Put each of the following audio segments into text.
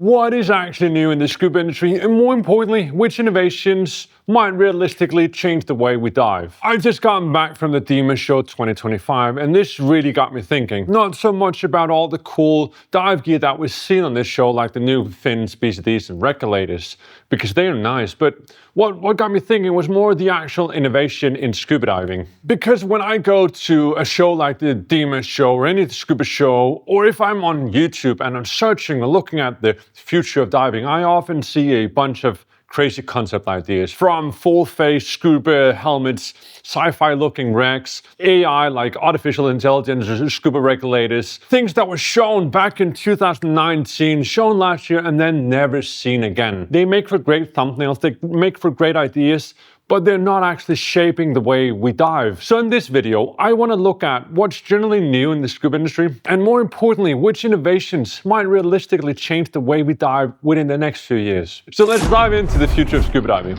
What is actually new in the scuba industry, and more importantly, which innovations might realistically change the way we dive? I've just gotten back from the DEMA show 2025, and this really got me thinking. Not so much about all the cool dive gear that was seen on this show, like the new fins, BCDs, and regulators, because they are nice, but what got me thinking was more the actual innovation in scuba diving. Because when I go to a show like the DEMA show or any scuba show, or if I'm on YouTube and I'm searching or looking at the future of diving, I often see a bunch of crazy concept ideas, from full-face scuba helmets, sci-fi looking wrecks, AI like artificial intelligence or scuba regulators, things that were shown back in 2019, shown last year, and then never seen again. They make for great thumbnails, they make for great ideas, but they're not actually shaping the way we dive. So in this video, I want to look at what's generally new in the scuba industry, and more importantly, which innovations might realistically change the way we dive within the next few years. So let's dive into the future of scuba diving.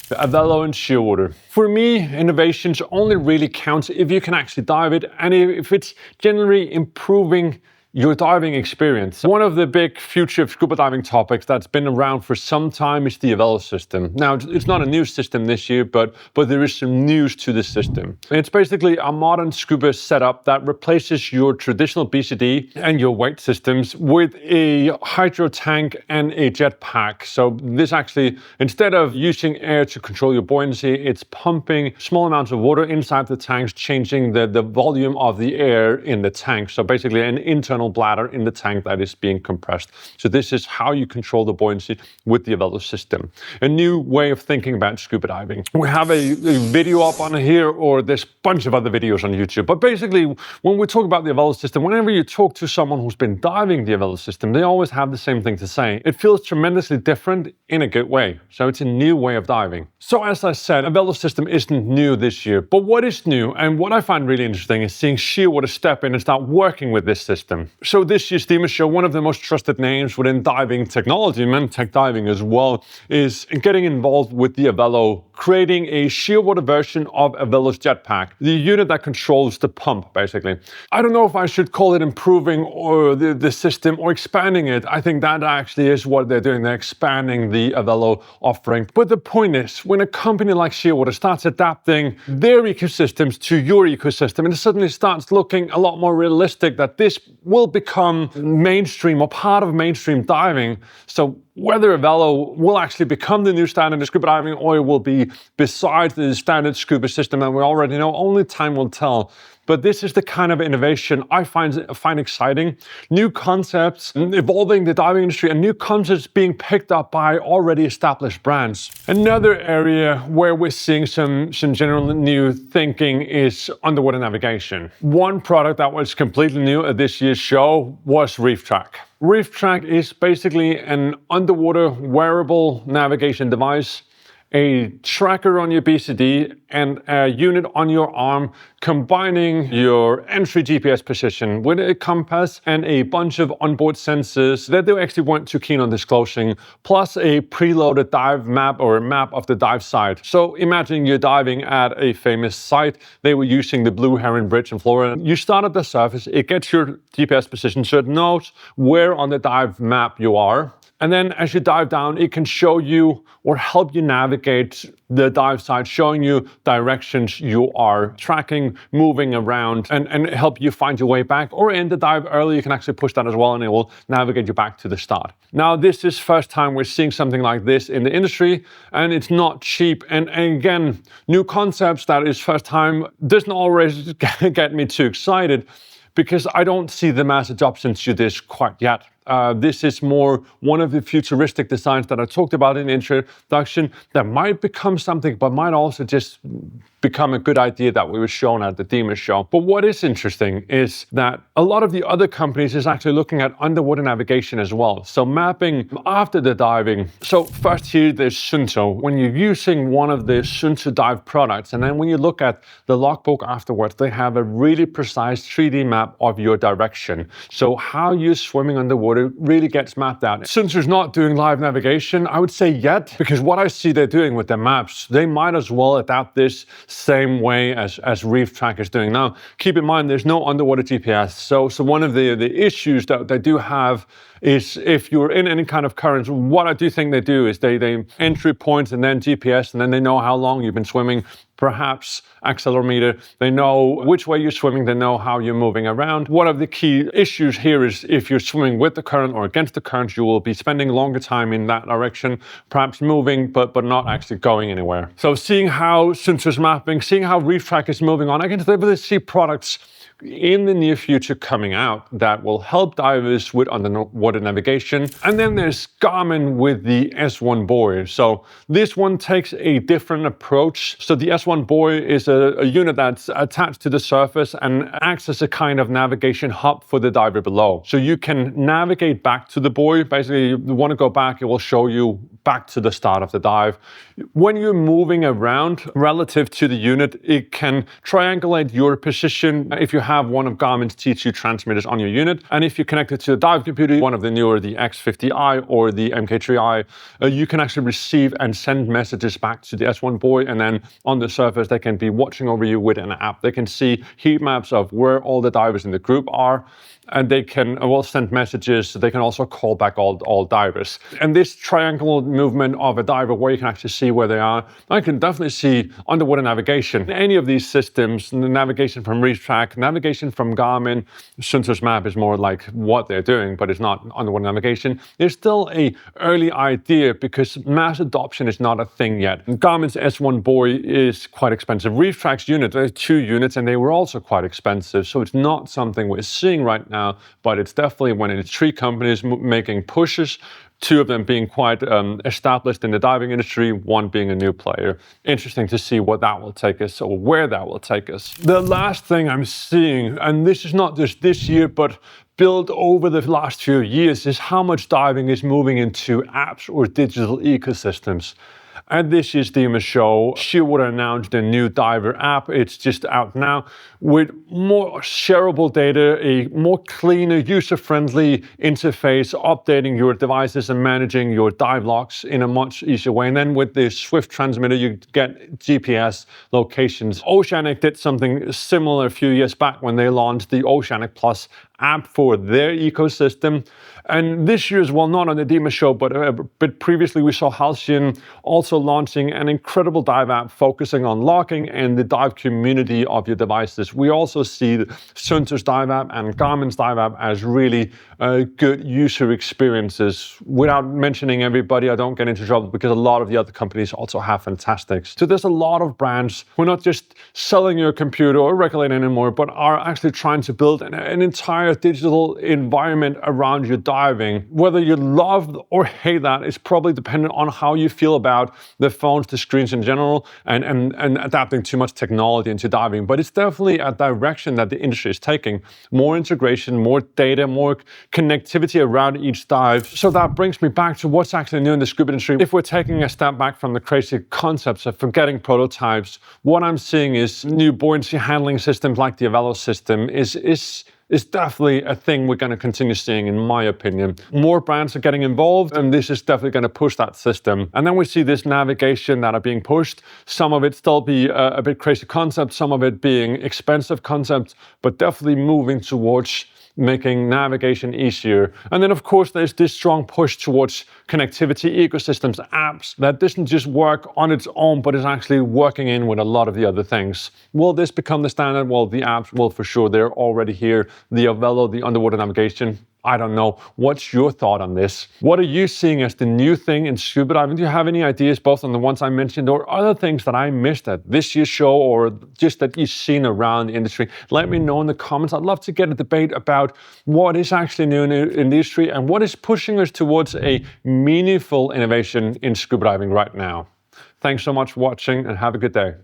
The Avelo X Shearwater. For me, innovations only really count if you can actually dive it, and if it's generally improving your diving experience. One of the big future of scuba diving topics that's been around for some time is the Avelo system. Now, it's not a new system this year, but there is some news to the system. It's basically a modern scuba setup that replaces your traditional BCD and your weight systems with a hydro tank and a jet pack. So this actually, instead of using air to control your buoyancy, it's pumping small amounts of water inside the tanks, changing the volume of the air in the tank. So basically an internal bladder in the tank that is being compressed. So this is how you control the buoyancy with the Avelo system. A new way of thinking about scuba diving. We have a video up on here, or there's a bunch of other videos on YouTube. But basically, when we talk about the Avelo system, whenever you talk to someone who's been diving the Avelo system, they always have the same thing to say. It feels tremendously different in a good way. So it's a new way of diving. So as I said, Avelo system isn't new this year. But what is new, and what I find really interesting, is seeing Shearwater step in and start working with this system. So this year's DEMA show, one of the most trusted names within diving technology, and tech diving as well, is getting involved with the Avelo, creating a Shearwater version of Avelo's jetpack, the unit that controls the pump, basically. I don't know if I should call it improving or the system or expanding it. I think that actually is what they're doing. They're expanding the Avelo offering. But the point is, when a company like Shearwater starts adapting their ecosystems to your ecosystem, and it suddenly starts looking a lot more realistic that this will become mainstream or part of mainstream diving. So whether Avelo will actually become the new standard in scuba diving, or it will be beside the standard scuba system that we already know, only time will tell. But this is the kind of innovation I find exciting. New concepts evolving the diving industry, and new concepts being picked up by already established brands. Another area where we're seeing some general new thinking is underwater navigation. One product that was completely new at this year's show was ReefTrack. ReefTrack is basically an underwater wearable navigation device, a tracker on your BCD and a unit on your arm, combining your entry GPS position with a compass and a bunch of onboard sensors that they actually weren't too keen on disclosing, plus a preloaded dive map or a map of the dive site. So imagine you're diving at a famous site. They were using the Blue Heron Bridge in Florida. You start at the surface, it gets your GPS position, so it knows where on the dive map you are. And then as you dive down, it can show you or help you navigate the dive site, showing you directions you are tracking, moving around, and help you find your way back. Or in the dive early, you can actually push that as well, and it will navigate you back to the start. Now, this is first time we're seeing something like this in the industry, and it's not cheap. And again, new concepts that is first time doesn't always get me too excited, because I don't see the mass adoption to this quite yet. This is more one of the futuristic designs that I talked about in the introduction that might become something, but might also just become a good idea that we were shown at the DEMA show. But what is interesting is that a lot of the other companies is actually looking at underwater navigation as well. So mapping after the diving. So first here, there's Suunto. When you're using one of the Suunto dive products, and then when you look at the logbook afterwards, they have a really precise 3D map of your direction. So how you're swimming underwater before it really gets mapped out. Suunto's not doing live navigation, I would say yet, because what I see they're doing with their maps, they might as well adapt this same way as ReefTrack is doing now. Keep in mind, there's no underwater GPS. So one of the issues that they do have is if you're in any kind of currents, what I do think they do is they entry points and then GPS, and then they know how long you've been swimming, perhaps accelerometer. They know which way you're swimming, they know how you're moving around. One of the key issues here is if you're swimming with the current or against the current, you will be spending longer time in that direction, perhaps moving, but not actually going anywhere. So seeing how Suunto's mapping, seeing how ReefTrack is moving on, I can definitely see products in the near future coming out that will help divers with underwater navigation. And then there's Garmin with the S1 Buoy. So this one takes a different approach. So the S1 Buoy is a unit that's attached to the surface and acts as a kind of navigation hub for the diver below. So you can navigate back to the buoy. Basically, you want to go back, it will show you back to the start of the dive. When you're moving around relative to the unit, it can triangulate your position if you have one of Garmin's T2 transmitters on your unit. And if you're connected to a dive computer, one of the newer, the X50i or the MK3i, you can actually receive and send messages back to the S1 Buoy. And then on the surface, they can be watching over you with an app. They can see heat maps of where all the divers in the group are. And they can send messages. They can also call back all divers. And this triangular movement of a diver where you can actually see where they are, I can definitely see underwater navigation. Any of these systems, the navigation from ReefTrack, navigation from Garmin, Suunto's map is more like what they're doing, but it's not underwater navigation. It's still an early idea because mass adoption is not a thing yet. And Garmin's S1 Buoy is quite expensive. ReefTrack's unit, there are 2 units, and they were also quite expensive. So it's not something we're seeing right now. But it's definitely when it's 3 companies making pushes, 2 of them being quite established in the diving industry, 1 being a new player. Interesting to see what that will take us or where that will take us. The last thing I'm seeing, and this is not just this year, but built over the last few years, is how much diving is moving into apps or digital ecosystems. At this year's DEMA show, Shearwater announced a new diver app. It's just out now with more shareable data, a more cleaner, user-friendly interface, updating your devices and managing your dive logs in a much easier way. And then with the Swift transmitter, you get GPS locations. Oceanic did something similar a few years back when they launched the Oceanic Plus app for their ecosystem. And this year as well, not on the DEMA show, but previously we saw Halcyon also launching an incredible dive app focusing on logging and the dive community of your devices. We also see Suunto's dive app and Garmin's dive app as really good user experiences. Without mentioning everybody, I don't get into trouble because a lot of the other companies also have fantastic. So there's a lot of brands who are not just selling your computer or regulating anymore, but are actually trying to build an entire digital environment around your diving. Whether you love or hate that is probably dependent on how you feel about the phones, the screens in general, and adapting too much technology into diving. But it's definitely a direction that the industry is taking. More integration, more data, more connectivity around each dive. So that brings me back to what's actually new in the scuba industry. If we're taking a step back from the crazy concepts of forgetting prototypes, what I'm seeing is new buoyancy handling systems like the Avelo system is definitely a thing we're going to continue seeing, in my opinion. More brands are getting involved, and this is definitely going to push that system. And then we see this navigation that are being pushed. Some of it still be a bit crazy concepts, some of it being expensive concepts, but definitely moving towards making navigation easier. And then of course there's this strong push towards connectivity, ecosystems, apps that doesn't just work on its own, but is actually working in with a lot of the other things. Will this become the standard? Well, the apps will for sure. They're already here. The Avelo, the underwater navigation, I don't know. What's your thought on this? What are you seeing as the new thing in scuba diving? Do you have any ideas both on the ones I mentioned or other things that I missed at this year's show or just that you've seen around the industry? Let me know in the comments. I'd love to get a debate about what is actually new in the industry and what is pushing us towards a meaningful innovation in scuba diving right now. Thanks so much for watching and have a good day.